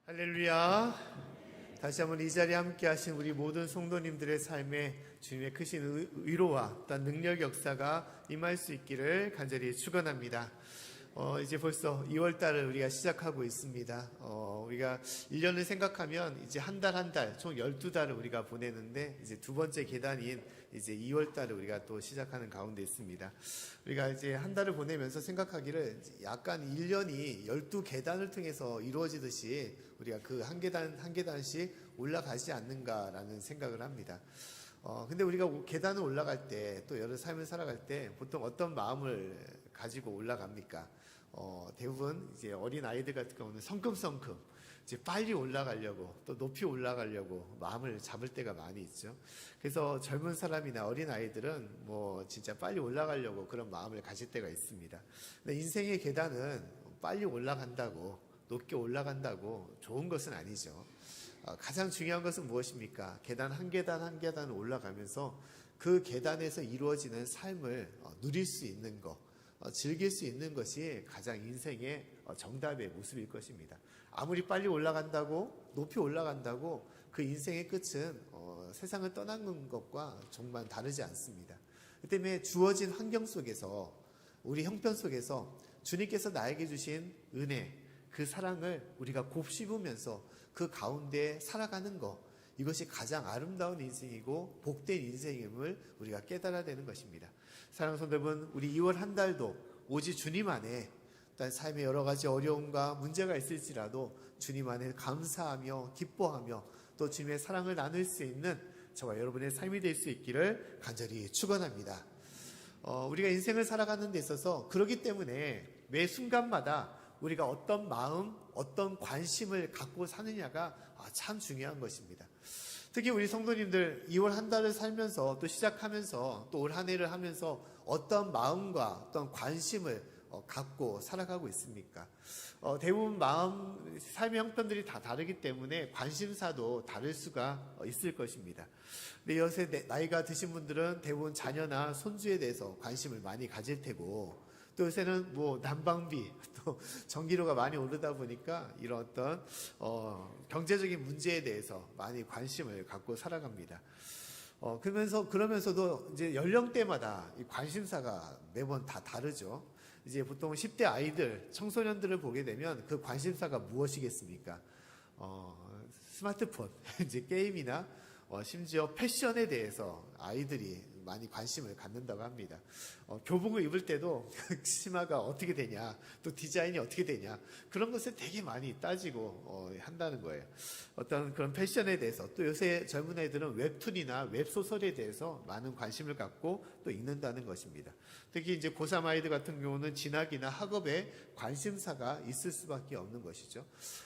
할렐루야. 다시 한번 이 자리에 함께 하신 우리 모든 성도님들의 삶에 주님의 크신 위로와 또한 능력 역사가 임할 수 있기를 간절히 축원합니다. 이제 벌써 2월 달을 우리가 시작하고 있습니다. 우리가 1년을 생각하면 이제 한 달, 총 12달을 우리가 보내는데 이제 두 번째 계단인 이제 2월 달을 우리가 또 시작하는 가운데 있습니다. 우리가 이제 한 달을 보내면서 생각하기를 약간 1년이 12계단을 통해서 이루어지듯이 우리가 그 한 계단 한 계단씩 올라가지 않는가라는 생각을 합니다. 근데 우리가 계단을 올라갈 때 또 여러 삶을 살아갈 때 보통 어떤 마음을 가지고 올라갑니까? 대부분 이제 어린 아이들 같은 경우는 성큼성큼 이제 빨리 올라가려고 또 높이 올라가려고 마음을 잡을 때가 많이 있죠. 그래서 젊은 사람이나 어린 아이들은 뭐 진짜 빨리 올라가려고 그런 마음을 가질 때가 있습니다. 근데 인생의 계단은 빨리 올라간다고 높게 올라간다고 좋은 것은 아니죠. 가장 중요한 것은 무엇입니까? 계단 한 계단 한 계단을 올라가면서 그 계단에서 이루어지는 삶을 누릴 수 있는 것, 즐길 수 있는 것이 가장 인생의 정답의 모습일 것입니다. 아무리 빨리 올라간다고 높이 올라간다고 그 인생의 끝은 세상을 떠나는 것과 정말 다르지 않습니다. 그 때문에 주어진 환경 속에서 우리 형편 속에서 주님께서 나에게 주신 은혜, 그 사랑을 우리가 곱씹으면서 그 가운데 살아가는 것, 이것이 가장 아름다운 인생이고 복된 인생임을 우리가 깨달아야 되는 것입니다. 사랑하는 성도 여러분, 우리 2월 한 달도 오직 주님 안에 또한 삶의 여러 가지 어려움과 문제가 있을지라도 주님 안에 감사하며 기뻐하며 또 주님의 사랑을 나눌 수 있는 저와 여러분의 삶이 될 수 있기를 간절히 축원합니다. 우리가 인생을 살아가는 데 있어서 그렇기 때문에 매 순간마다 우리가 어떤 마음, 어떤 관심을 갖고 사느냐가 참 중요한 것입니다. 특히 우리 성도님들 2월 한 달을 살면서 또 시작하면서 또 올 한 해를 하면서 어떤 마음과 어떤 관심을 갖고 살아가고 있습니까? 대부분 마음, 삶의 형편들이 다 다르기 때문에 관심사도 다를 수가 있을 것입니다. 근데 요새 나이가 드신 분들은 대부분 자녀나 손주에 대해서 관심을 많이 가질 테고 또 요새는 뭐 난방비 또 전기료가 많이 오르다 보니까 이런 어떤 경제적인 문제에 대해서 많이 관심을 갖고 살아갑니다. 그러면서도 이제 연령대마다 이 관심사가 매번 다 다르죠. 이제 보통 10대 아이들, 청소년들을 보게 되면 그 관심사가 무엇이겠습니까? 스마트폰, 이제 게임이나 심지어 패션에 대해서 아이들이 많이 관심을 갖는다고 합니다. 교복을 입을 때도 치마가 어떻게 되냐, 또 디자인이 어떻게 되냐, 그런 것을 되게 많이 따지고 한다는 거예요. 어떤 그런 패션에 대해서, 또 요새 젊은 애들은 웹툰이나 웹소설에 대해서 많은 관심을 갖고 또 읽는다는 것입니다. 특히 이제 고3 아이들 같은 경우는 진학이나 학업에 관심사가 있을 수밖에 없는 것이죠.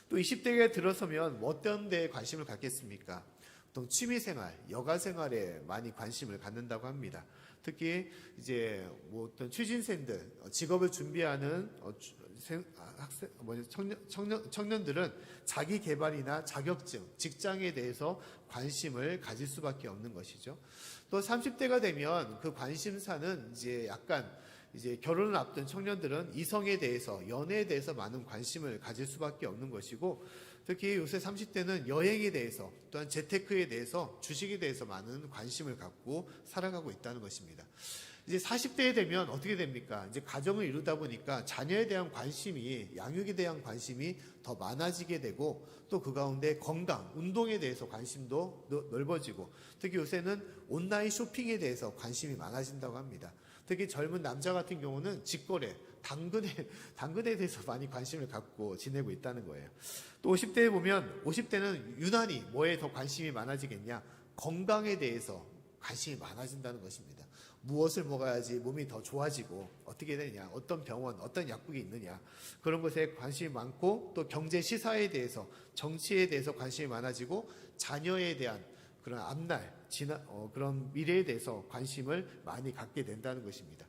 또 20대에 들어서면 어떤 데에 관심을 갖겠습니까? 보통 취미생활, 여가생활에 많이 관심을 갖는다고 합니다. 특히 이제 뭐 어떤 취준생들, 직업을 준비하는 청년들은 자기 개발이나 자격증, 직장에 대해서 관심을 가질 수밖에 없는 것이죠. 또 30대가 되면 그 관심사는 이제 약간 이제 결혼을 앞둔 청년들은 이성에 대해서, 연애에 대해서 많은 관심을 가질 수밖에 없는 것이고, 특히 요새 30대는 여행에 대해서, 또한 재테크에 대해서, 주식에 대해서 많은 관심을 갖고 살아가고 있다는 것입니다. 이제 40대에 되면 어떻게 됩니까? 이제 가정을 이루다 보니까 자녀에 대한 관심이, 양육에 대한 관심이 더 많아지게 되고, 또 그 가운데 건강, 운동에 대해서 관심도 넓어지고, 특히 요새는 온라인 쇼핑에 대해서 관심이 많아진다고 합니다. 특히 젊은 남자 같은 경우는 직거래, 당근에 대해서 많이 관심을 갖고 지내고 있다는 거예요. 또 50대에 보면 50대는 유난히 뭐에 더 관심이 많아지겠냐? 건강에 대해서 관심이 많아진다는 것입니다. 무엇을 먹어야지 몸이 더 좋아지고 어떻게 되냐, 어떤 병원, 어떤 약국이 있느냐, 그런 것에 관심이 많고, 또 경제 시사에 대해서, 정치에 대해서 관심이 많아지고, 자녀에 대한 그런 앞날, 그런 미래에 대해서 관심을 많이 갖게 된다는 것입니다.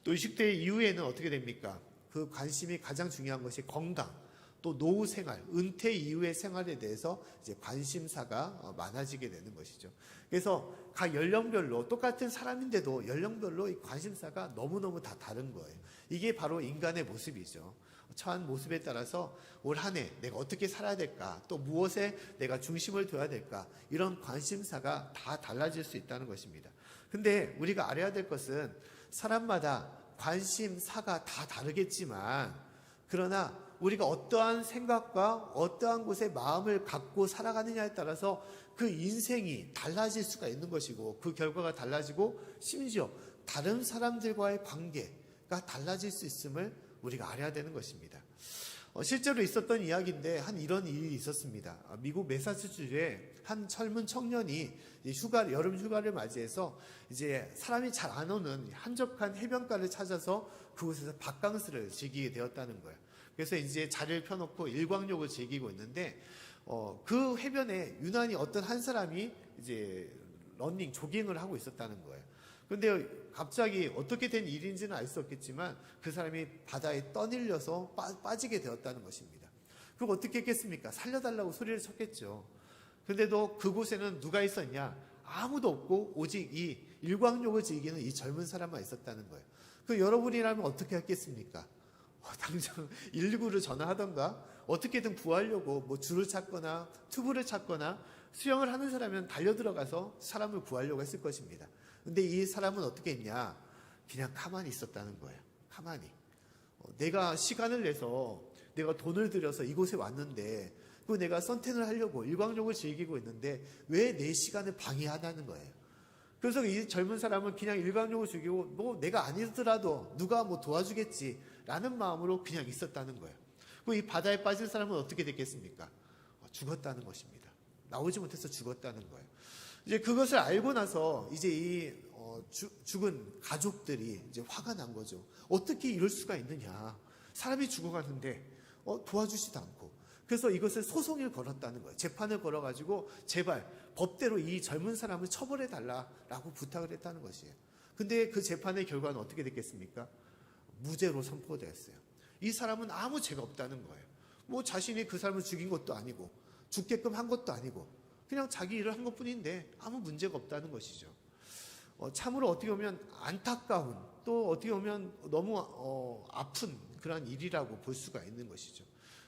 또 20대 이후에는 어떻게 됩니까? 그 관심이 가장 중요한 것이 건강, 또 노후 생활, 은퇴 이후의 생활에 대해서 이제 관심사가 많아지게 되는 것이죠. 그래서 각 연령별로 똑같은 사람인데도 연령별로 이 관심사가 너무너무 다 다른 거예요. 이게 바로 인간의 모습이죠. 처한 모습에 따라서 올 한 해 내가 어떻게 살아야 될까, 또 무엇에 내가 중심을 둬야 될까, 이런 관심사가 다 달라질 수 있다는 것입니다. 근데 우리가 알아야 될 것은 사람마다 관심사가 다 다르겠지만, 그러나 우리가 어떠한 생각과 어떠한 곳에 마음을 갖고 살아가느냐에 따라서 그 인생이 달라질 수가 있는 것이고, 그 결과가 달라지고, 심지어 다른 사람들과의 관계가 달라질 수 있음을 우리가 알아야 되는 것입니다. 실제로 있었던 이야기인데, 이런 일이 있었습니다. 미국 매사추세츠주에 한 젊은 청년이 여름 휴가를 맞이해서 이제 사람이 잘 안 오는 한적한 해변가를 찾아서 그곳에서 바캉스를 즐기게 되었다는 거예요. 그래서 이제 자리를 펴놓고 일광욕을 즐기고 있는데, 그 해변에 유난히 어떤 한 사람이 이제 조깅을 하고 있었다는 거예요. 근데 갑자기 어떻게 된 일인지는 알 수 없겠지만 그 사람이 바다에 떠밀려서 빠지게 되었다는 것입니다. 그럼 어떻게 했겠습니까? 살려달라고 소리를 쳤겠죠. 근데도 그곳에는 누가 있었냐? 아무도 없고 오직 이 일광욕을 즐기는 이 젊은 사람만 있었다는 거예요. 그 여러분이라면 어떻게 했겠습니까? 당장 119를 전화하던가 어떻게든 구하려고 줄을 찾거나 튜브를 찾거나, 수영을 하는 사람은 달려들어가서 사람을 구하려고 했을 것입니다. 근데 이 사람은 어떻게 했냐? 그냥 가만히 있었다는 거예요. 가만히. 내가 시간을 내서, 내가 돈을 들여서 이곳에 왔는데, 그 내가 선탠을 하려고 일광욕을 즐기고 있는데 왜 내 시간을 방해하냐는 거예요. 그래서 이 젊은 사람은 그냥 일광욕을 즐기고, 내가 아니더라도 누가 도와주겠지라는 마음으로 그냥 있었다는 거예요. 그리고 이 바다에 빠진 사람은 어떻게 됐겠습니까? 죽었다는 것입니다. 나오지 못해서 죽었다는 거예요. 이제 그것을 알고 나서 이제 이 죽은 가족들이 이제 화가 난 거죠. 어떻게 이럴 수가 있느냐? 사람이 죽어가는데 도와주지도 않고. 그래서 이것을 소송을 걸었다는 거예요. 재판을 걸어가지고 제발 법대로 이 젊은 사람을 처벌해 달라라고 부탁을 했다는 것이에요. 근데 그 재판의 결과는 어떻게 됐겠습니까? 무죄로 선포되었어요. 이 사람은 아무 죄가 없다는 거예요. 자신이 그 사람을 죽인 것도 아니고 죽게끔 한 것도 아니고 그냥 자기 일을 한 것뿐인데 아무 문제가 없다는 것이죠. 참으로 어떻게 보면 안타까운, 또 어떻게 보면 너무 아픈 그런 일이라고 볼 수가 있는 것이죠.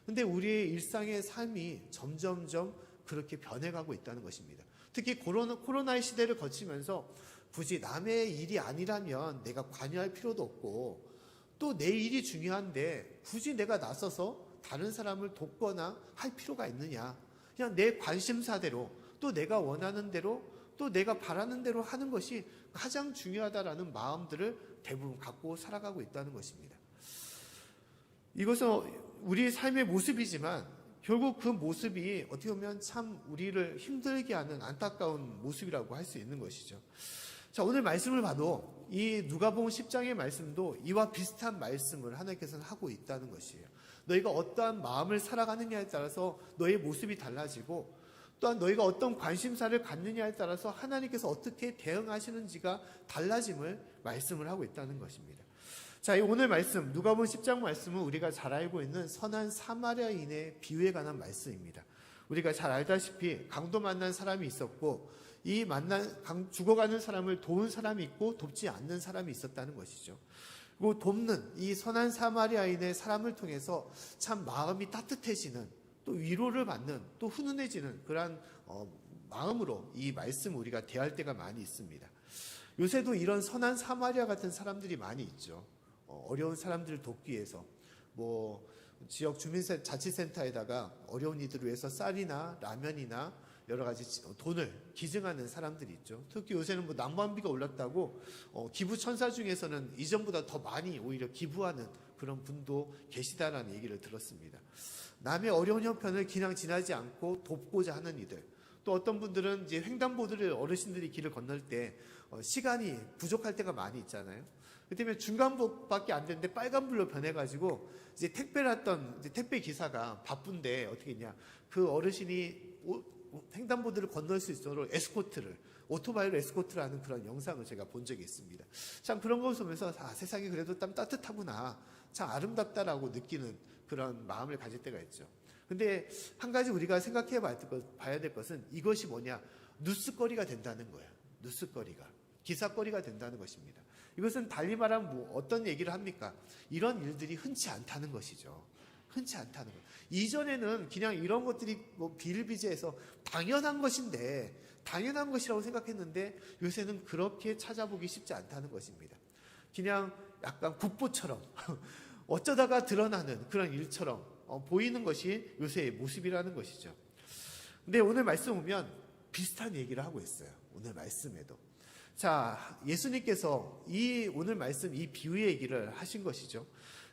근데 우리의 일상의 삶이 점점점 그렇게 변해가고 있다는 것입니다. 특히 코로나의 시대를 거치면서 굳이 남의 일이 아니라면 내가 관여할 필요도 없고, 또 내 일이 중요한데 굳이 내가 나서서 다른 사람을 돕거나 할 필요가 있느냐. 그냥 내 관심사대로, 또 내가 원하는 대로, 또 내가 바라는 대로 하는 것이 가장 중요하다라는 마음들을 대부분 갖고 살아가고 있다는 것입니다. 이것은 우리의 삶의 모습이지만 결국 그 모습이 어떻게 보면 참 우리를 힘들게 하는 안타까운 모습이라고 할 수 있는 것이죠. 자, 오늘 말씀을 봐도 이 누가복음 10장의 말씀도 이와 비슷한 말씀을 하나님께서는 하고 있다는 것이에요. 너희가 어떠한 마음을 살아가느냐에 따라서 너의 모습이 달라지고, 또한 너희가 어떤 관심사를 갖느냐에 따라서 하나님께서 어떻게 대응하시는지가 달라짐을 말씀을 하고 있다는 것입니다. 자, 이 오늘 말씀, 누가복음 10장 말씀은 우리가 잘 알고 있는 선한 사마리아인의 비유에 관한 말씀입니다. 우리가 잘 알다시피 강도 만난 사람이 있었고, 이 죽어가는 사람을 도운 사람이 있고 돕지 않는 사람이 있었다는 것이죠. 그리고 돕는 이 선한 사마리아인의 사람을 통해서 참 마음이 따뜻해지는, 또 위로를 받는, 또 훈훈해지는 그러한 마음으로 이 말씀을 우리가 대할 때가 많이 있습니다. 요새도 이런 선한 사마리아 같은 사람들이 많이 있죠. 어려운 사람들을 돕기 위해서 지역 주민자치센터에다가 어려운 이들을 위해서 쌀이나 라면이나 여러 가지 돈을 기증하는 사람들이 있죠. 특히 요새는 난방비가 올랐다고 기부 천사 중에서는 이전보다 더 많이 오히려 기부하는 그런 분도 계시다라는 얘기를 들었습니다. 남의 어려운 형편을 그냥 지나지 않고 돕고자 하는 이들, 또 어떤 분들은 이제 횡단보도를 어르신들이 길을 건널 때 시간이 부족할 때가 많이 있잖아요. 그때문에 중간밖에 안 되는데 빨간불로 변해가지고 이제 택배를 했던 이제 택배 기사가 바쁜데 어떻게 했냐, 그 어르신이 횡단보도를 건널 수 있도록 오토바이로 에스코트를 하는 그런 영상을 제가 본 적이 있습니다. 참 그런 것을 보면서 세상이 그래도 참 따뜻하구나, 참 아름답다라고 느끼는 그런 마음을 가질 때가 있죠. 근데 한 가지 우리가 생각해 봐야 될 것은 이것이 뭐냐, 뉴스거리가 된다는 거예요. 뉴스거리가, 기사거리가 된다는 것입니다. 이것은 달리 말하면 어떤 얘기를 합니까? 이런 일들이 흔치 않다는 것이죠. 흔치 않다는 거예요. 이전에는 그냥 이런 것들이 뭐 비일비재해서 당연한 것인데, 당연한 것이라고 생각했는데 요새는 그렇게 찾아보기 쉽지 않다는 것입니다. 그냥 약간 국보처럼 어쩌다가 드러나는 그런 일처럼 보이는 것이 요새의 모습이라는 것이죠. 근데 오늘 말씀 보면 비슷한 얘기를 하고 있어요. 오늘 말씀에도. 자, 예수님께서 이 오늘 말씀, 이 비유의 얘기를 하신 것이죠.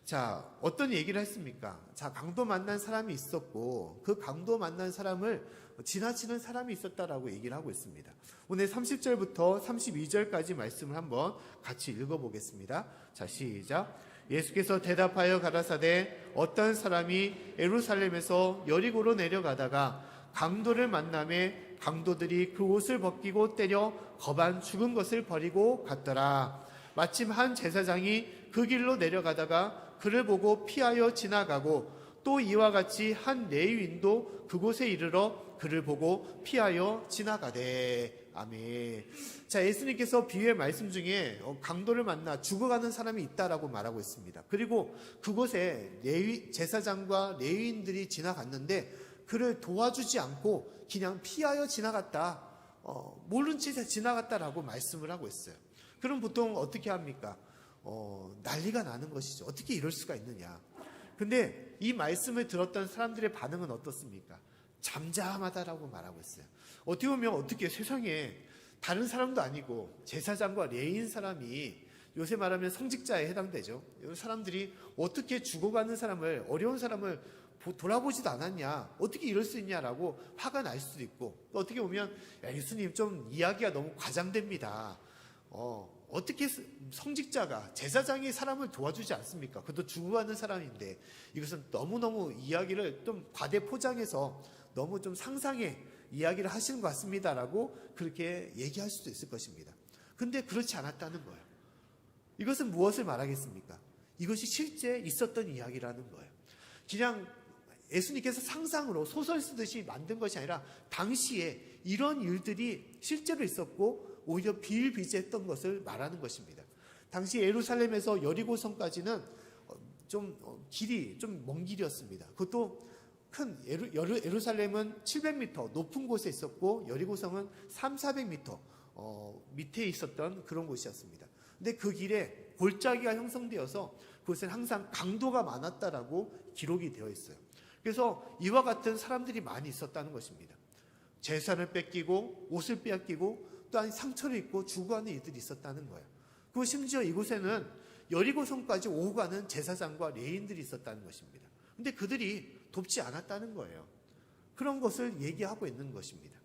자, 어떤 얘기를 했습니까? 자, 강도 만난 사람이 있었고 그 강도 만난 사람을 지나치는 사람이 있었다라고 얘기를 하고 있습니다. 오늘 30절부터 32절까지 말씀을 한번 같이 읽어보겠습니다. 자, 시작. 예수께서 대답하여 가라사대 어떤 사람이 예루살렘에서 여리고로 내려가다가 강도를 만나매 강도들이 그 옷을 벗기고 때려 거반 죽은 것을 버리고 갔더라. 마침 한 제사장이 그 길로 내려가다가 그를 보고 피하여 지나가고 또 이와 같이 한 레위인도 그곳에 이르러 그를 보고 피하여 지나가되. 아멘. 자, 예수님께서 비유의 말씀 중에 강도를 만나 죽어가는 사람이 있다라고 말하고 있습니다. 그리고 그곳에 제사장과 레위인들이 지나갔는데 그를 도와주지 않고 그냥 피하여 지나갔다. 모른 채 지나갔다라고 말씀을 하고 있어요. 그럼 보통 어떻게 합니까? 난리가 나는 것이죠. 어떻게 이럴 수가 있느냐. 근데 이 말씀을 들었던 사람들의 반응은 어떻습니까? 잠잠하다라고 말하고 있어요. 어떻게 보면 어떻게 세상에 다른 사람도 아니고 제사장과 레위인 사람이 요새 말하면 성직자에 해당되죠. 이런 사람들이 어떻게 죽어가는 사람을, 어려운 사람을 돌아보지도 않았냐, 어떻게 이럴 수 있냐라고 화가 날 수도 있고, 또 어떻게 보면 야, 예수님 좀 이야기가 너무 과장됩니다. 어떻게 성직자가, 제사장이 사람을 도와주지 않습니까? 그것도 죽어가는 사람인데 이것은 너무너무 이야기를 좀 과대 포장해서 너무 좀 상상의 이야기를 하시는 것 같습니다라고 그렇게 얘기할 수도 있을 것입니다. 근데 그렇지 않았다는 거예요. 이것은 무엇을 말하겠습니까? 이것이 실제 있었던 이야기라는 거예요. 그냥 예수님께서 상상으로 소설 쓰듯이 만든 것이 아니라 당시에 이런 일들이 실제로 있었고 오히려 비일비재했던 것을 말하는 것입니다. 당시 예루살렘에서 여리고성까지는 길이 좀 먼 길이었습니다. 그것도 큰 예루살렘은 700m 높은 곳에 있었고 여리고성은 300~400m 밑에 있었던 그런 곳이었습니다. 근데 그 길에 골짜기가 형성되어서 그곳은 항상 강도가 많았다라고 기록이 되어 있어요. 그래서 이와 같은 사람들이 많이 있었다는 것입니다. 재산을 뺏기고 옷을 빼앗기고 또한 상처를 입고 죽어가는 이들이 있었다는 거예요. 그리고 심지어 이곳에는 여리고성까지 오고 가는 제사장과 레위인들이 있었다는 것입니다. 근데 그들이 돕지 않았다는 거예요. 그런 것을 얘기하고 있는 것입니다.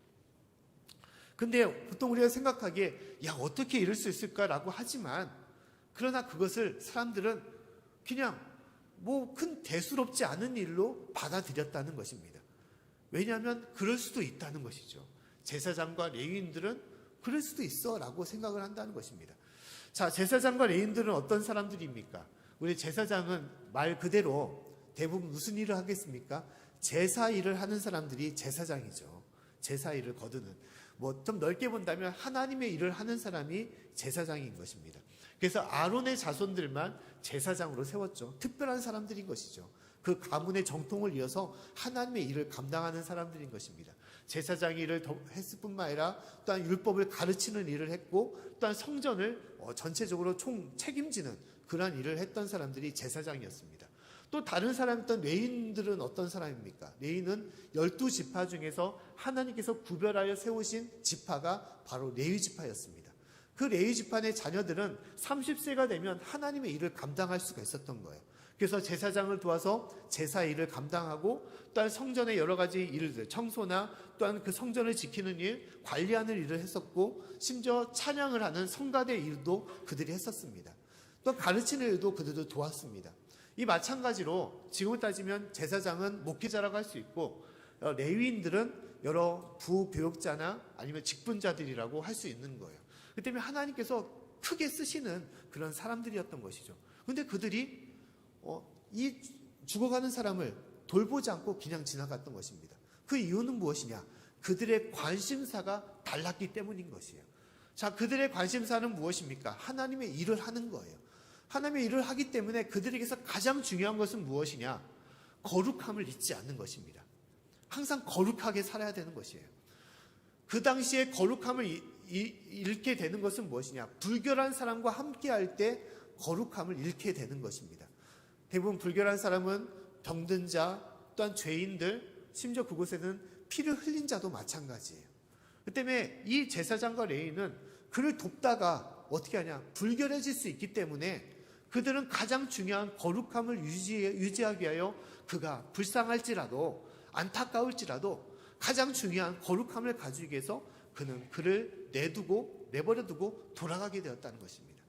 근데 보통 우리가 생각하기에 야 어떻게 이럴 수 있을까라고 하지만 그러나 그것을 사람들은 그냥 뭐 큰 대수롭지 않은 일로 받아들였다는 것입니다. 왜냐하면 그럴 수도 있다는 것이죠. 제사장과 레위인들은 그럴 수도 있어 라고 생각을 한다는 것입니다. 자, 제사장과 레위인들은 어떤 사람들입니까? 우리 제사장은 말 그대로 대부분 무슨 일을 하겠습니까? 제사 일을 하는 사람들이 제사장이죠. 제사 일을 거두는. 뭐 좀 넓게 본다면 하나님의 일을 하는 사람이 제사장인 것입니다. 그래서 아론의 자손들만 제사장으로 세웠죠. 특별한 사람들인 것이죠. 그 가문의 정통을 이어서 하나님의 일을 감당하는 사람들인 것입니다. 제사장 일을 했을 뿐만 아니라 또한 율법을 가르치는 일을 했고 또한 성전을 전체적으로 총 책임지는 그러한 일을 했던 사람들이 제사장이었습니다. 또 다른 사람이었던 레위인들은 어떤 사람입니까? 레위인은 12지파 중에서 하나님께서 구별하여 세우신 지파가 바로 레위 지파였습니다. 그 레위 지파의 자녀들은 30세가 되면 하나님의 일을 감당할 수가 있었던 거예요. 그래서 제사장을 도와서 제사 일을 감당하고 또한 성전의 여러 가지 일들, 청소나 또한 그 성전을 지키는 일, 관리하는 일을 했었고 심지어 찬양을 하는 성가대 일도 그들이 했었습니다. 또 가르치는 일도 그들도 도왔습니다. 이 마찬가지로 지금을 따지면 제사장은 목회자라고 할 수 있고 레위인들은 여러 부교육자나 아니면 직분자들이라고 할 수 있는 거예요. 그 때문에 하나님께서 크게 쓰시는 그런 사람들이었던 것이죠. 그런데 그들이 이 죽어가는 사람을 돌보지 않고 그냥 지나갔던 것입니다. 그 이유는 무엇이냐? 그들의 관심사가 달랐기 때문인 것이에요. 자, 그들의 관심사는 무엇입니까? 하나님의 일을 하는 거예요. 하나님의 일을 하기 때문에 그들에게서 가장 중요한 것은 무엇이냐? 거룩함을 잊지 않는 것입니다. 항상 거룩하게 살아야 되는 것이에요. 그 당시에 거룩함을 잃게 되는 것은 무엇이냐? 불결한 사람과 함께 할 때 거룩함을 잃게 되는 것입니다. 대부분 불결한 사람은 병든 자, 또한 죄인들, 심지어 그곳에는 피를 흘린 자도 마찬가지예요. 그 때문에 이 제사장과 레위인은 그를 돕다가 어떻게 하냐? 불결해질 수 있기 때문에 그들은 가장 중요한 거룩함을 유지하기 위하여 그가 불쌍할지라도 안타까울지라도 가장 중요한 거룩함을 가지기 위해서 그는 그를 내버려두고 돌아가게 되었다는 것입니다.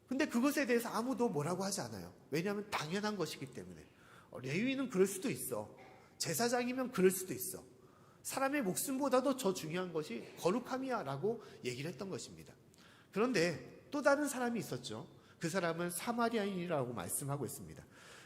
근데 그것에 대해서 아무도 뭐라고 하지 않아요. 왜냐하면 당연한 것이기 때문에. 레위인은 그럴 수도 있어. 제사장이면 그럴 수도 있어. 사람의 목숨보다도 더 중요한 것이 거룩함이야 라고 얘기를 했던 것입니다. 그런데 또 다른 사람이 있었죠. 그 사람은 사마리아인이라고 말씀하고 있습니다.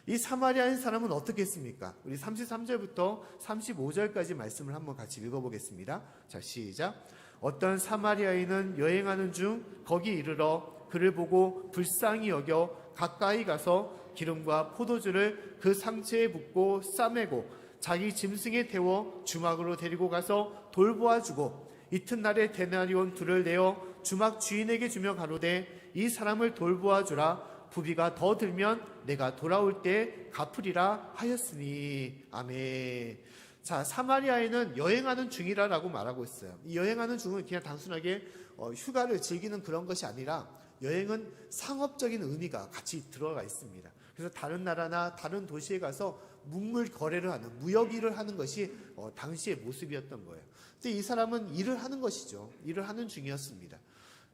이 사마리아인 사람은 어떻게 했습니까? 우리 33절부터 35절까지 말씀을 한번 같이 읽어보겠습니다. 자, 시작. 어떤 사마리아인은 여행하는 중 거기 이르러 그를 보고 불쌍히 여겨 가까이 가서 기름과 포도주를 그 상체에 붓고 싸매고 자기 짐승에 태워 주막으로 데리고 가서 돌보아주고 이튿날에 데나리온 둘을 내어 주막 주인에게 주며 가로되 이 사람을 돌보아주라. 부비가 더 들면 내가 돌아올 때 갚으리라 하였으니. 아멘. 자, 사마리아에는 여행하는 중이라고 말하고 있어요. 이 여행하는 중은 그냥 단순하게 휴가를 즐기는 그런 것이 아니라 여행은 상업적인 의미가 같이 들어가 있습니다. 그래서 다른 나라나 다른 도시에 가서 문물 거래를 하는, 무역 일을 하는 것이 당시의 모습이었던 거예요. 근데 이 사람은 일을 하는 것이죠. 일을 하는 중이었습니다.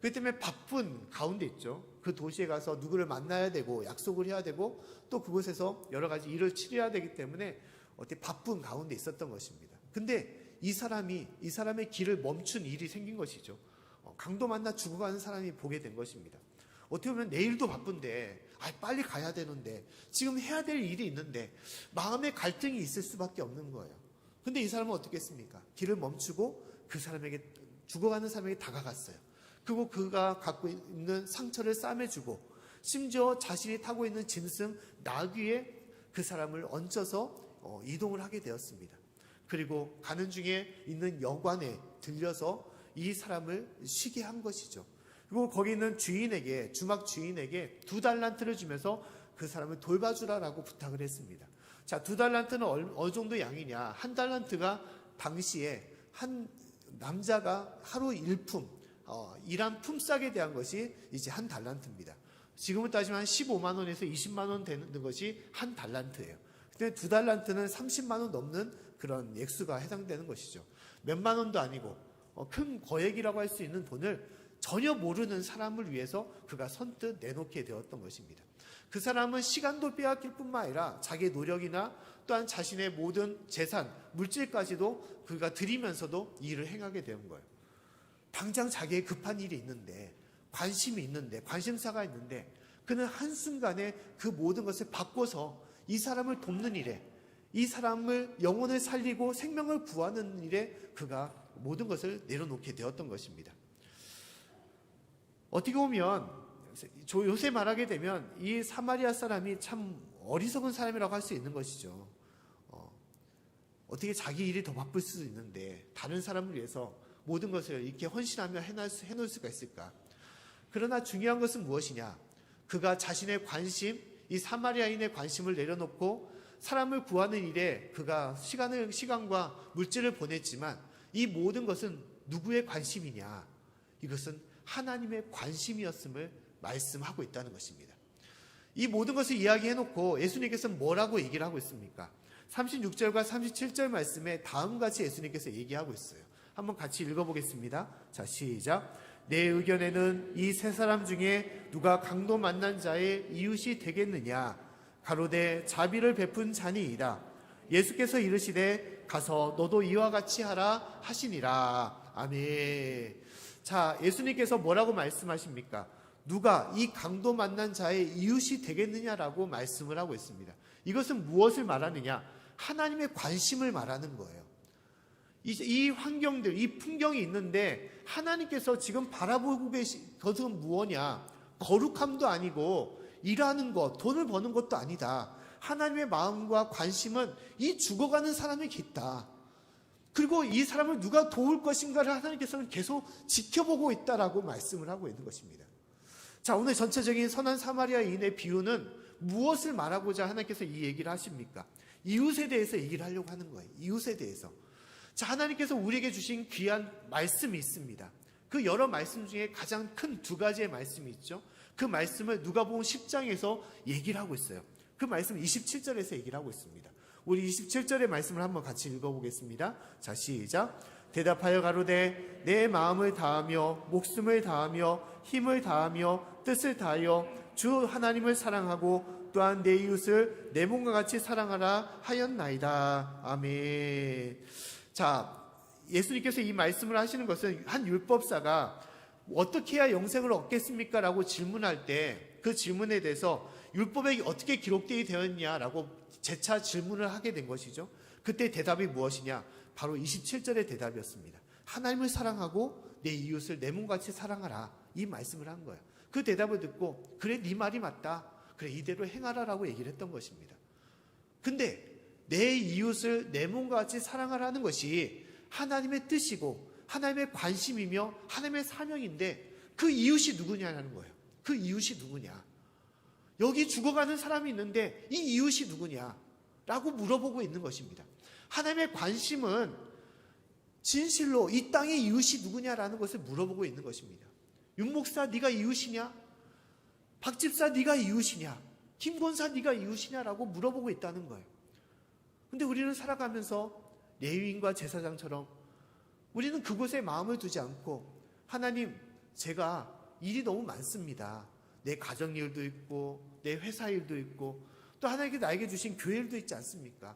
그렇기 때문에 바쁜 가운데 있죠. 그 도시에 가서 누구를 만나야 되고 약속을 해야 되고 또 그곳에서 여러 가지 일을 치러야 되기 때문에 어떻게 바쁜 가운데 있었던 것입니다. 근데 이 사람의 길을 멈춘 일이 생긴 것이죠. 강도 만나 죽어가는 사람이 보게 된 것입니다. 어떻게 보면 내일도 바쁜데 빨리 가야 되는데 지금 해야 될 일이 있는데 마음의 갈등이 있을 수밖에 없는 거예요. 근데 이 사람은 어떻게 했습니까? 길을 멈추고 그 사람에게, 죽어가는 사람에게 다가갔어요. 그리고 그가 갖고 있는 상처를 싸매주고 심지어 자신이 타고 있는 짐승 나귀에 그 사람을 얹어서 이동을 하게 되었습니다. 그리고 가는 중에 있는 여관에 들려서 이 사람을 쉬게 한 것이죠. 그리고 거기 있는 주인에게, 주막 주인에게 2달란트를 주면서 그 사람을 돌봐주라라고 부탁을 했습니다. 자, 2달란트는 어느 정도 양이냐? 1달란트가 당시에 한 남자가 하루 일품, 일한 품삯에 대한 것이 이제 1달란트입니다. 지금은 따지면 한 15만 원에서 20만 원 되는 것이 1달란트예요. 근데 2달란트는 30만 원 넘는 그런 액수가 해당되는 것이죠. 몇만 원도 아니고 큰 거액이라고 할 수 있는 돈을 전혀 모르는 사람을 위해서 그가 선뜻 내놓게 되었던 것입니다. 그 사람은 시간도 빼앗길 뿐만 아니라 자기의 노력이나 또한 자신의 모든 재산, 물질까지도 그가 드리면서도 일을 행하게 된 거예요. 당장 자기의 급한 일이 있는데, 관심이 있는데, 관심사가 있는데 그는 한순간에 그 모든 것을 바꿔서 이 사람을 돕는 일에, 이 사람을 영혼을 살리고 생명을 구하는 일에 그가 모든 것을 내려놓게 되었던 것입니다. 어떻게 보면 요새 말하게 되면 이 사마리아 사람이 참 어리석은 사람이라고 할 수 있는 것이죠. 어떻게 자기 일이 더 바쁠 수도 있는데 다른 사람을 위해서 모든 것을 이렇게 헌신하며 해놓을 수가 있을까? 그러나 중요한 것은 무엇이냐? 그가 자신의 관심, 이 사마리아인의 관심을 내려놓고 사람을 구하는 일에 그가 시간과 물질을 보냈지만 이 모든 것은 누구의 관심이냐? 이것은 하나님의 관심이었음을 말씀하고 있다는 것입니다. 이 모든 것을 이야기해놓고 예수님께서는 뭐라고 얘기를 하고 있습니까? 36절과 37절 말씀에 다음같이 예수님께서 얘기하고 있어요. 한번 같이 읽어보겠습니다. 자, 시작. 내 의견에는 이 세 사람 중에 누가 강도 만난 자의 이웃이 되겠느냐? 가로되 자비를 베푼 자니이다. 예수께서 이르시되 가서 너도 이와 같이 하라 하시니라. 아멘. 자, 예수님께서 뭐라고 말씀하십니까? 누가 이 강도 만난 자의 이웃이 되겠느냐라고 말씀을 하고 있습니다. 이것은 무엇을 말하느냐? 하나님의 관심을 말하는 거예요. 이 환경들, 이 풍경이 있는데 하나님께서 지금 바라보고 계신 것은 무엇이냐? 거룩함도 아니고 일하는 것, 돈을 버는 것도 아니다. 하나님의 마음과 관심은 이 죽어가는 사람에게 있다. 그리고 이 사람을 누가 도울 것인가를 하나님께서는 계속 지켜보고 있다라고 말씀을 하고 있는 것입니다. 자, 오늘 전체적인 선한 사마리아인의 비유는 무엇을 말하고자 하나님께서 이 얘기를 하십니까? 이웃에 대해서 얘기를 하려고 하는 거예요. 이웃에 대해서. 자, 하나님께서 우리에게 주신 귀한 말씀이 있습니다. 그 여러 말씀 중에 가장 큰 두 가지의 말씀이 있죠. 그 말씀을 누가복음 10장에서 얘기를 하고 있어요. 그 말씀을 27절에서 얘기를 하고 있습니다. 우리 27절의 말씀을 한번 같이 읽어보겠습니다. 자, 시작. 대답하여 가로되 내 마음을 다하며 목숨을 다하며 힘을 다하며 뜻을 다하여 주 하나님을 사랑하고 또한 내 이웃을 내 몸과 같이 사랑하라 하였나이다. 아멘. 자, 예수님께서 이 말씀을 하시는 것은 한 율법사가 어떻게 해야 영생을 얻겠습니까? 라고 질문할 때 그 질문에 대해서 율법에 어떻게 기록되어 되었냐라고 재차 질문을 하게 된 것이죠. 그때 대답이 무엇이냐? 바로 27절의 대답이었습니다. 하나님을 사랑하고 내 이웃을 내 몸같이 사랑하라. 이 말씀을 한 거예요. 그 대답을 듣고 그래 네 말이 맞다. 그래 이대로 행하라라고 얘기를 했던 것입니다. 근데 내 이웃을 내 몸과 같이 사랑하라는 것이 하나님의 뜻이고 하나님의 관심이며 하나님의 사명인데 그 이웃이 누구냐는 거예요. 그 이웃이 누구냐? 여기 죽어가는 사람이 있는데 이 이웃이 누구냐? 라고 물어보고 있는 것입니다. 하나님의 관심은 진실로 이 땅의 이웃이 누구냐라는 것을 물어보고 있는 것입니다. 윤 목사 네가 이웃이냐? 박 집사 네가 이웃이냐? 김 권사 네가 이웃이냐라고 물어보고 있다는 거예요. 근데 우리는 살아가면서 레위인과 제사장처럼 우리는 그곳에 마음을 두지 않고 하나님, 제가 일이 너무 많습니다. 내 가정 일도 있고 내 회사 일도 있고 또 하나님께 나에게 주신 교회 일도 있지 않습니까?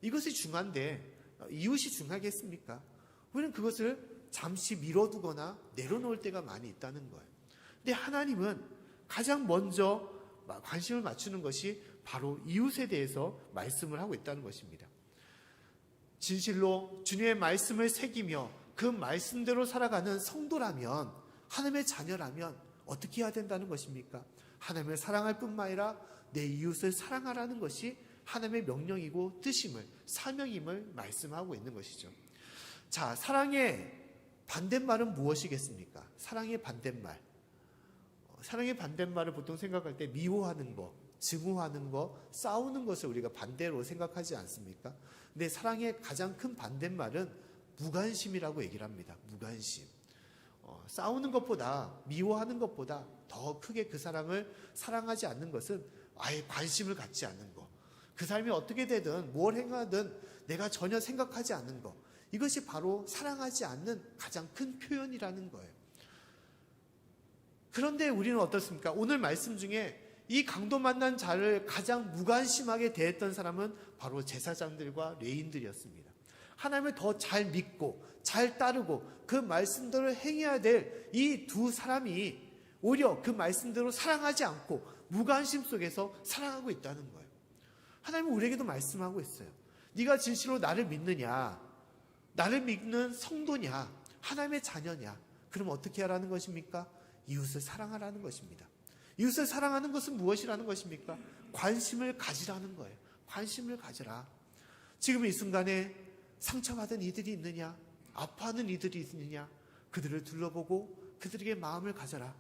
이것이 중요한데 이웃이 중요하겠습니까? 우리는 그것을 잠시 미뤄두거나 내려놓을 때가 많이 있다는 거예요. 근데 하나님은 가장 먼저 관심을 맞추는 것이 바로 이웃에 대해서 말씀을 하고 있다는 것입니다. 진실로 주님의 말씀을 새기며 그 말씀대로 살아가는 성도라면, 하나님의 자녀라면 어떻게 해야 된다는 것입니까? 하나님을 사랑할 뿐만 아니라 내 이웃을 사랑하라는 것이 하나님의 명령이고 뜻임을, 사명임을 말씀하고 있는 것이죠. 자, 사랑의 반대말은 무엇이겠습니까? 사랑의 반대말. 사랑의 반대말을 보통 생각할 때 미워하는 것, 증오하는 것, 싸우는 것을 우리가 반대로 생각하지 않습니까? 근데 사랑의 가장 큰 반대말은 무관심이라고 얘기를 합니다. 무관심. 싸우는 것보다, 미워하는 것보다 더 크게 그 사람을 사랑하지 않는 것은 아예 관심을 갖지 않는 것. 그 사람이 어떻게 되든 뭘 행하든 내가 전혀 생각하지 않는 것. 이것이 바로 사랑하지 않는 가장 큰 표현이라는 거예요. 그런데 우리는 어떻습니까? 오늘 말씀 중에 이 강도 만난 자를 가장 무관심하게 대했던 사람은 바로 제사장들과 레위인들이었습니다. 하나님을 더 잘 믿고 잘 따르고 그 말씀대로 행해야 될 이 두 사람이 오히려 그 말씀대로 사랑하지 않고 무관심 속에서 사랑하고 있다는 거예요. 하나님은 우리에게도 말씀하고 있어요. 네가 진실로 나를 믿느냐? 나를 믿는 성도냐? 하나님의 자녀냐? 그럼 어떻게 하라는 것입니까? 이웃을 사랑하라는 것입니다. 이웃을 사랑하는 것은 무엇이라는 것입니까? 관심을 가지라는 거예요. 관심을 가져라. 지금 이 순간에 상처받은 이들이 있느냐? 아파하는 이들이 있느냐? 그들을 둘러보고 그들에게 마음을 가져라.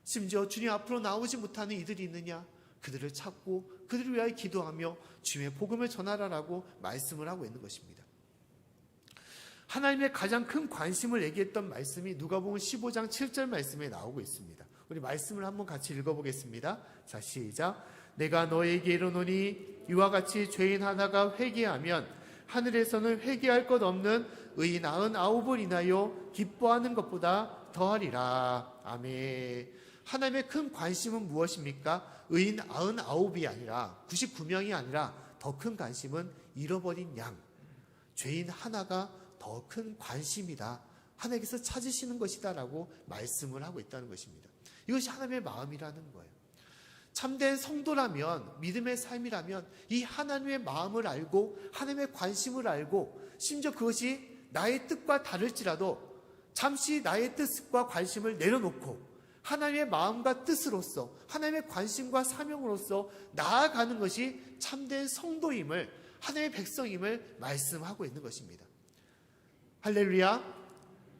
심지어 주님 앞으로 나오지 못하는 이들이 있느냐? 그들을 찾고 그들을 위하여 기도하며 주님의 복음을 전하라라고 말씀을 하고 있는 것입니다. 하나님의 가장 큰 관심을 얘기했던 말씀이 누가복음 15장 7절 말씀에 나오고 있습니다. 우리 말씀을 한번 같이 읽어보겠습니다. 자, 시작. 내가 너에게 이르노니 이와 같이 죄인 하나가 회개하면 하늘에서는 회개할 것 없는 의인 99을 인하여 기뻐하는 것보다 더하리라. 아멘. 하나님의 큰 관심은 무엇입니까? 의인 99이 아니라 99명이 아니라 더 큰 관심은 잃어버린 양, 죄인 하나가 더 큰 관심이다. 하나님께서 찾으시는 것이다 라고 말씀을 하고 있다는 것입니다. 이것이 하나님의 마음이라는 거예요. 참된 성도라면, 믿음의 삶이라면 이 하나님의 마음을 알고 하나님의 관심을 알고 심지어 그것이 나의 뜻과 다를지라도 잠시 나의 뜻과 관심을 내려놓고 하나님의 마음과 뜻으로서 하나님의 관심과 사명으로서 나아가는 것이 참된 성도임을, 하나님의 백성임을 말씀하고 있는 것입니다. 할렐루야.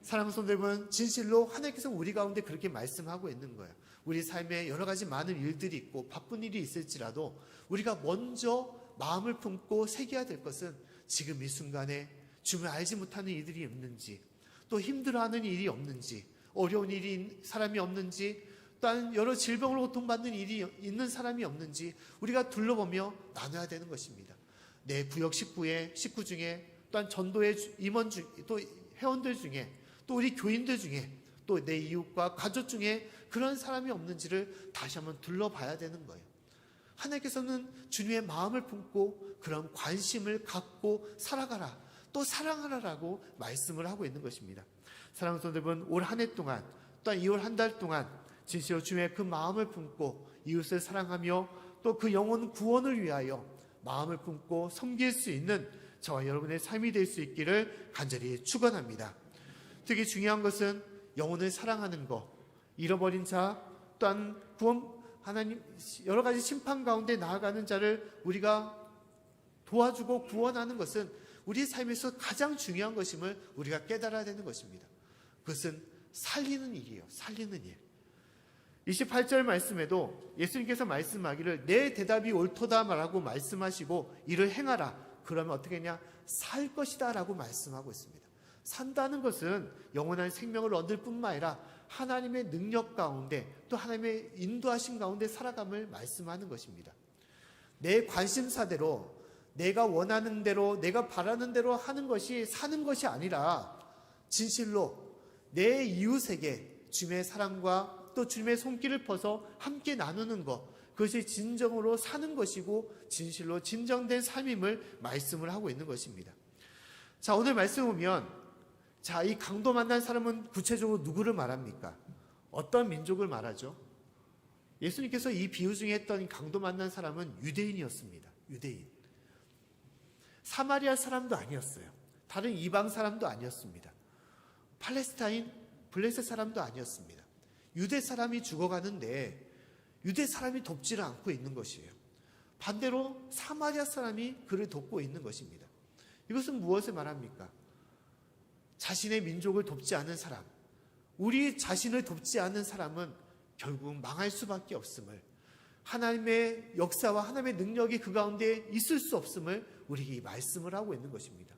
사랑하는 성도 여러분, 진실로 하나님께서 우리 가운데 그렇게 말씀하고 있는 거예요. 우리 삶에 여러 가지 많은 일들이 있고 바쁜 일이 있을지라도 우리가 먼저 마음을 품고 새겨야 될 것은 지금 이 순간에 주님을 알지 못하는 이들이 없는지, 또 힘들어하는 일이 없는지, 어려운 일이 사람이 없는지, 또한 여러 질병으로 고통받는 일이 있는 사람이 없는지 우리가 둘러보며 나눠야 되는 것입니다. 내 구역 식구 중에, 또한 전도의 임원 중, 또 회원들 중에, 또 우리 교인들 중에, 또 내 이웃과 가족 중에 그런 사람이 없는지를 다시 한번 둘러봐야 되는 거예요. 하나님께서는 주님의 마음을 품고 그런 관심을 갖고 살아가라, 또 사랑하라라고 말씀을 하고 있는 것입니다. 사랑하는 성도 여러분, 올 한 해 동안, 또한 2월 한 달 동안 진실로 주님의 그 마음을 품고 이웃을 사랑하며 또 그 영혼 구원을 위하여 마음을 품고 섬길 수 있는 저와 여러분의 삶이 될 수 있기를 간절히 축원합니다. 특히 중요한 것은 영혼을 사랑하는 것, 잃어버린 자, 또한 하나님 여러 가지 심판 가운데 나아가는 자를 우리가 도와주고 구원하는 것은 우리 삶에서 가장 중요한 것임을 우리가 깨달아야 되는 것입니다. 그것은 살리는 일이에요. 살리는 일. 28절 말씀에도 예수님께서 말씀하기를 내 대답이 옳도다 라고 말씀하시고 이를 행하라. 그러면 어떻게 했냐? 살 것이다 라고 말씀하고 있습니다. 산다는 것은 영원한 생명을 얻을 뿐만 아니라 하나님의 능력 가운데, 또 하나님의 인도하심 가운데 살아감을 말씀하는 것입니다. 내 관심사대로, 내가 원하는 대로, 내가 바라는 대로 하는 것이 사는 것이 아니라 진실로 내 이웃에게 주님의 사랑과 또 주님의 손길을 퍼서 함께 나누는 것, 그것이 진정으로 사는 것이고 진실로 진정된 삶임을 말씀을 하고 있는 것입니다. 자, 오늘 말씀 보면, 자, 이 강도 만난 사람은 구체적으로 누구를 말합니까? 어떤 민족을 말하죠? 예수님께서 이 비유 중에 했던 강도 만난 사람은 유대인이었습니다. 유대인. 사마리아 사람도 아니었어요. 다른 이방 사람도 아니었습니다. 팔레스타인, 블레셋 사람도 아니었습니다. 유대 사람이 죽어가는데 유대 사람이 돕지를 않고 있는 것이에요. 반대로 사마리아 사람이 그를 돕고 있는 것입니다. 이것은 무엇을 말합니까? 자신의 민족을 돕지 않은 사람, 우리 자신을 돕지 않은 사람은 결국 망할 수밖에 없음을, 하나님의 역사와 하나님의 능력이 그 가운데 있을 수 없음을 우리에게 말씀을 하고 있는 것입니다.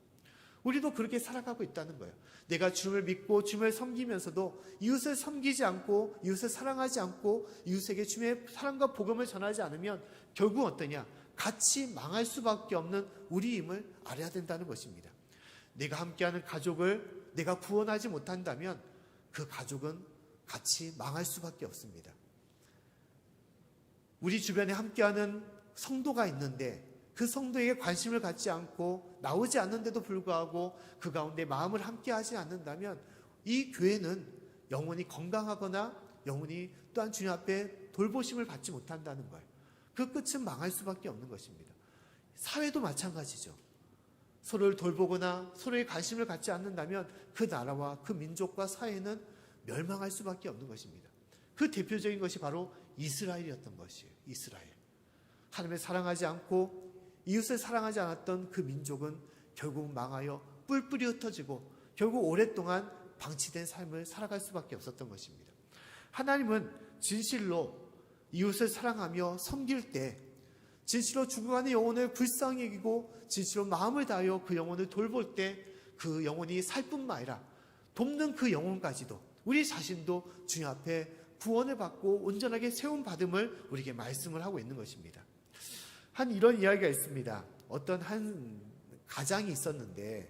우리도 그렇게 살아가고 있다는 거예요. 내가 주님을 믿고 주님을 섬기면서도 이웃을 섬기지 않고 이웃을 사랑하지 않고 이웃에게 주님의 사랑과 복음을 전하지 않으면 결국 어떠냐? 같이 망할 수밖에 없는 우리임을 알아야 된다는 것입니다. 내가 함께하는 가족을 내가 구원하지 못한다면 그 가족은 같이 망할 수밖에 없습니다. 우리 주변에 함께하는 성도가 있는데 그 성도에게 관심을 갖지 않고 나오지 않는데도 불구하고 그 가운데 마음을 함께하지 않는다면 이 교회는 영혼이 건강하거나 영혼이 또한 주님 앞에 돌보심을 받지 못한다는 거예요. 그 끝은 망할 수밖에 없는 것입니다. 사회도 마찬가지죠. 서로를 돌보거나 서로의 관심을 갖지 않는다면 그 나라와 그 민족과 사회는 멸망할 수밖에 없는 것입니다. 그 대표적인 것이 바로 이스라엘이었던 것이에요. 이스라엘. 하나님을 사랑하지 않고 이웃을 사랑하지 않았던 그 민족은 결국 망하여 뿔뿔이 흩어지고 결국 오랫동안 방치된 삶을 살아갈 수밖에 없었던 것입니다. 하나님은 진실로 이웃을 사랑하며 섬길 때 진실로 죽어가는 영혼을 불쌍히 여기고 진실로 마음을 다하여 그 영혼을 돌볼 때 그 영혼이 살 뿐만 아니라 돕는 그 영혼까지도 우리 자신도 주님 앞에 구원을 받고 온전하게 세움받음을 우리에게 말씀을 하고 있는 것입니다. 한 이런 이야기가 있습니다. 어떤 한 가장이 있었는데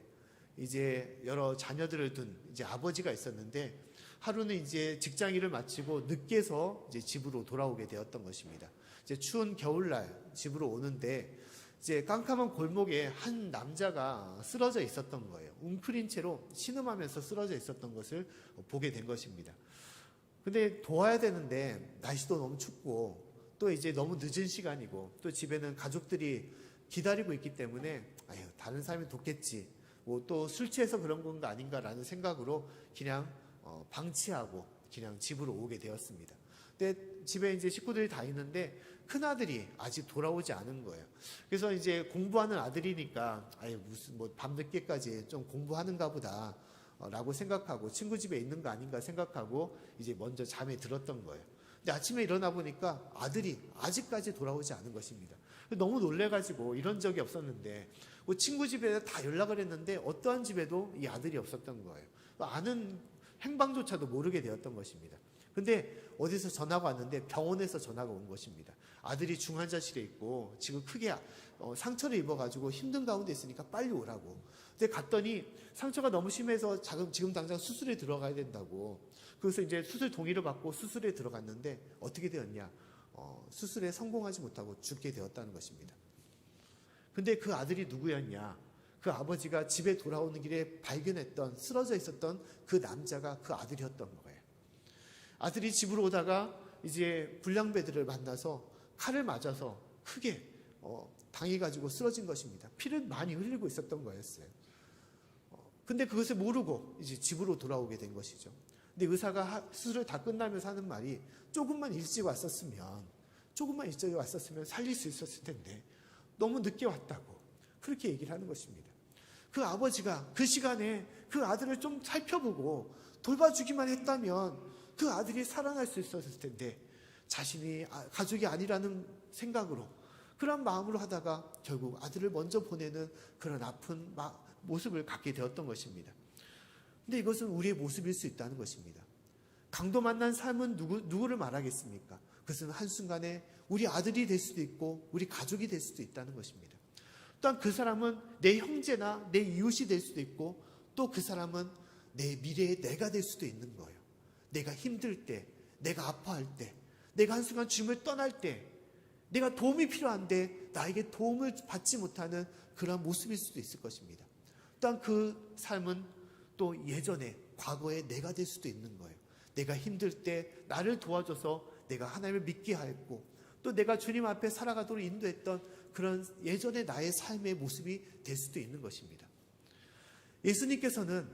이제 여러 자녀들을 둔 이제 아버지가 있었는데 하루는 이제 직장 일을 마치고 늦게서 이제 집으로 돌아오게 되었던 것입니다. 이제 추운 겨울날 집으로 오는데 이제 깜깜한 골목에 한 남자가 쓰러져 있었던 거예요. 웅크린 채로 신음하면서 쓰러져 있었던 것을 보게 된 것입니다. 근데 도와야 되는데 날씨도 너무 춥고 또 이제 너무 늦은 시간이고 또 집에는 가족들이 기다리고 있기 때문에 아유 다른 사람이 돕겠지 뭐 또 술 취해서 그런 건가 아닌가라는 생각으로 그냥 방치하고 그냥 집으로 오게 되었습니다. 근데 집에 이제 식구들이 다 있는데 큰 아들이 아직 돌아오지 않은 거예요. 그래서 이제 공부하는 아들이니까 아예 무슨 뭐 밤늦게까지 좀 공부하는가 보다 라고 생각하고 친구 집에 있는 거 아닌가 생각하고 이제 먼저 잠에 들었던 거예요. 근데 아침에 일어나 보니까 아들이 아직까지 돌아오지 않은 것입니다. 너무 놀래가지고 이런 적이 없었는데 뭐 친구 집에 다 연락을 했는데 어떠한 집에도 이 아들이 없었던 거예요. 아는 행방조차도 모르게 되었던 것입니다. 근데 어디서 전화가 왔는데 병원에서 전화가 온 것입니다. 아들이 중환자실에 있고 지금 크게 상처를 입어가지고 힘든 가운데 있으니까 빨리 오라고. 근데 갔더니 상처가 너무 심해서 지금 당장 수술에 들어가야 된다고. 그래서 이제 수술 동의를 받고 수술에 들어갔는데 어떻게 되었냐? 수술에 성공하지 못하고 죽게 되었다는 것입니다. 근데 그 아들이 누구였냐? 그 아버지가 집에 돌아오는 길에 발견했던 쓰러져 있었던 그 남자가 그 아들이었던 거예요. 아들이 집으로 오다가 이제 불량배들을 만나서 칼을 맞아서 크게 당해가지고 쓰러진 것입니다. 피를 많이 흘리고 있었던 거였어요. 근데 그것을 모르고 이제 집으로 돌아오게 된 것이죠. 근데 의사가 수술을 다 끝나면서 하는 말이 조금만 일찍 왔었으면 살릴 수 있었을 텐데 너무 늦게 왔다고 그렇게 얘기를 하는 것입니다. 그 아버지가 그 시간에 그 아들을 좀 살펴보고 돌봐주기만 했다면 그 아들이 살아날 수 있었을 텐데 자신이 가족이 아니라는 생각으로 그런 마음으로 하다가 결국 아들을 먼저 보내는 그런 아픈 모습을 갖게 되었던 것입니다. 근데 이것은 우리의 모습일 수 있다는 것입니다. 강도 만난 삶은 누구를 말하겠습니까? 그것은 한순간에 우리 아들이 될 수도 있고 우리 가족이 될 수도 있다는 것입니다. 또한 그 사람은 내 형제나 내 이웃이 될 수도 있고 또 그 사람은 내 미래의 내가 될 수도 있는 거예요. 내가 힘들 때, 내가 아파할 때, 내가 한순간 주님을 떠날 때, 내가 도움이 필요한데 나에게 도움을 받지 못하는 그런 모습일 수도 있을 것입니다. 또한 그 삶은 또 예전에 과거에 내가 될 수도 있는 거예요. 내가 힘들 때 나를 도와줘서 내가 하나님을 믿게 하였고 또 내가 주님 앞에 살아가도록 인도했던 그런 예전의 나의 삶의 모습이 될 수도 있는 것입니다. 예수님께서는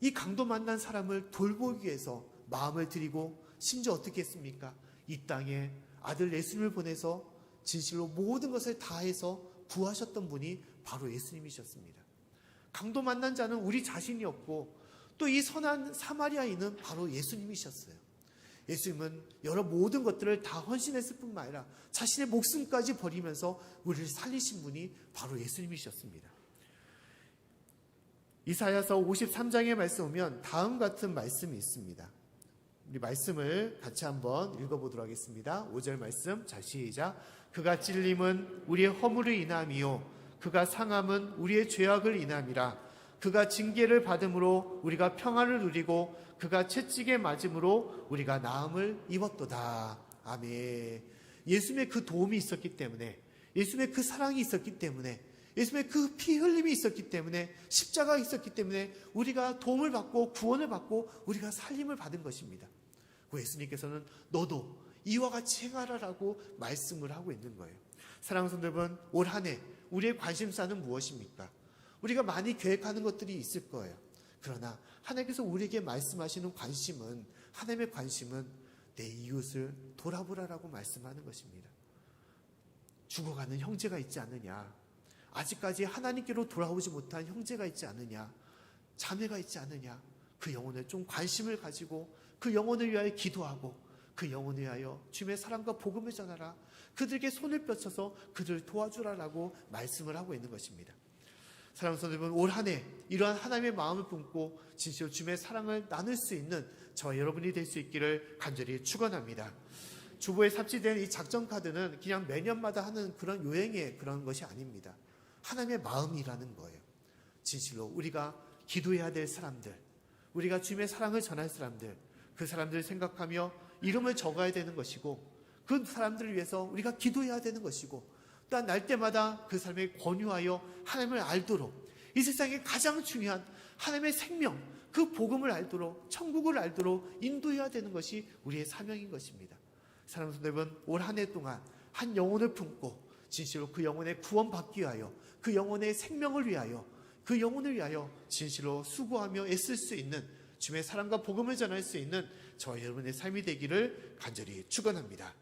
이 강도 만난 사람을 돌보기 위해서 마음을 들이고 심지어 어떻게 했습니까? 이 땅에 아들 예수님을 보내서 진실로 모든 것을 다해서 구하셨던 분이 바로 예수님이셨습니다. 강도 만난 자는 우리 자신이었고 또 이 선한 사마리아인은 바로 예수님이셨어요. 예수님은 여러 모든 것들을 다 헌신했을 뿐만 아니라 자신의 목숨까지 버리면서 우리를 살리신 분이 바로 예수님이셨습니다. 이사야서 53장의 말씀 보면 다음 같은 말씀이 있습니다. 우리 말씀을 같이 한번 읽어보도록 하겠습니다. 5절 말씀, 자 시작. 그가 찔림은 우리의 허물을 인함이요 그가 상함은 우리의 죄악을 인함이라. 그가 징계를 받음으로 우리가 평안을 누리고 그가 채찍에 맞음으로 우리가 나음을 입었도다. 아멘. 예수님의 그 도움이 있었기 때문에, 예수님의 그 사랑이 있었기 때문에, 예수님의 그 피 흘림이 있었기 때문에, 십자가가 있었기 때문에 우리가 도움을 받고 구원을 받고 우리가 살림을 받은 것입니다. 그 예수님께서는 너도 이와 같이 행하라라고 말씀을 하고 있는 거예요. 사랑하는 성도 여러분, 올 한 해 우리의 관심사는 무엇입니까? 우리가 많이 계획하는 것들이 있을 거예요. 그러나 하나님께서 우리에게 말씀하시는 관심은, 하나님의 관심은 내 이웃을 돌아보라라고 말씀하는 것입니다. 죽어가는 형제가 있지 않느냐, 아직까지 하나님께로 돌아오지 못한 형제가 있지 않느냐, 자매가 있지 않느냐, 그 영혼을 좀 관심을 가지고 그 영혼을 위하여 기도하고 그 영혼을 위하여 주님의 사랑과 복음을 전하라, 그들에게 손을 뻗쳐서 그들을 도와주라라고 말씀을 하고 있는 것입니다. 사랑하는 성도 여러분, 올 한 해 이러한 하나님의 마음을 품고 진실로 주님의 사랑을 나눌 수 있는 저와 여러분이 될 수 있기를 간절히 축원합니다. 주보에 삽입된 이 작전 카드는 그냥 매년마다 하는 그런 요행의 그런 것이 아닙니다. 하나님의 마음이라는 거예요. 진실로 우리가 기도해야 될 사람들, 우리가 주님의 사랑을 전할 사람들, 그 사람들을 생각하며 이름을 적어야 되는 것이고, 그 사람들을 위해서 우리가 기도해야 되는 것이고, 또한 날 때마다 그 사람에게 권유하여 하나님을 알도록, 이 세상에 가장 중요한 하나님의 생명, 그 복음을 알도록, 천국을 알도록 인도해야 되는 것이 우리의 사명인 것입니다. 사랑하는 성도 여러분, 올 한 해 동안 한 영혼을 품고 진실로 그 영혼의 구원받기 위하여, 그 영혼의 생명을 위하여, 그 영혼을 위하여 진실로 수고하며 애쓸 수 있는 주님의 사랑과 복음을 전할 수 있는 저와 여러분의 삶이 되기를 간절히 축원합니다.